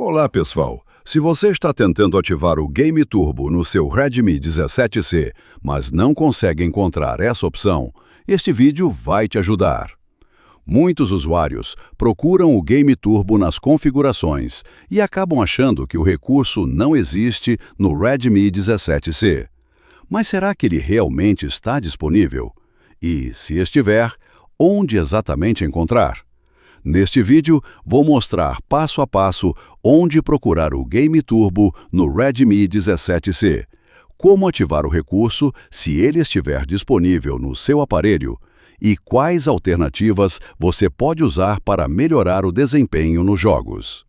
Olá, pessoal! Se você está tentando ativar o Game Turbo no seu Redmi 17C, mas não consegue encontrar essa opção, este vídeo vai te ajudar. Muitos usuários procuram o Game Turbo nas configurações e acabam achando que o recurso não existe no Redmi 17C. Mas será que ele realmente está disponível? E, se estiver, onde exatamente encontrar? Neste vídeo, vou mostrar passo a passo onde procurar o Game Turbo no Redmi 17C, como ativar o recurso se ele estiver disponível no seu aparelho e quais alternativas você pode usar para melhorar o desempenho nos jogos.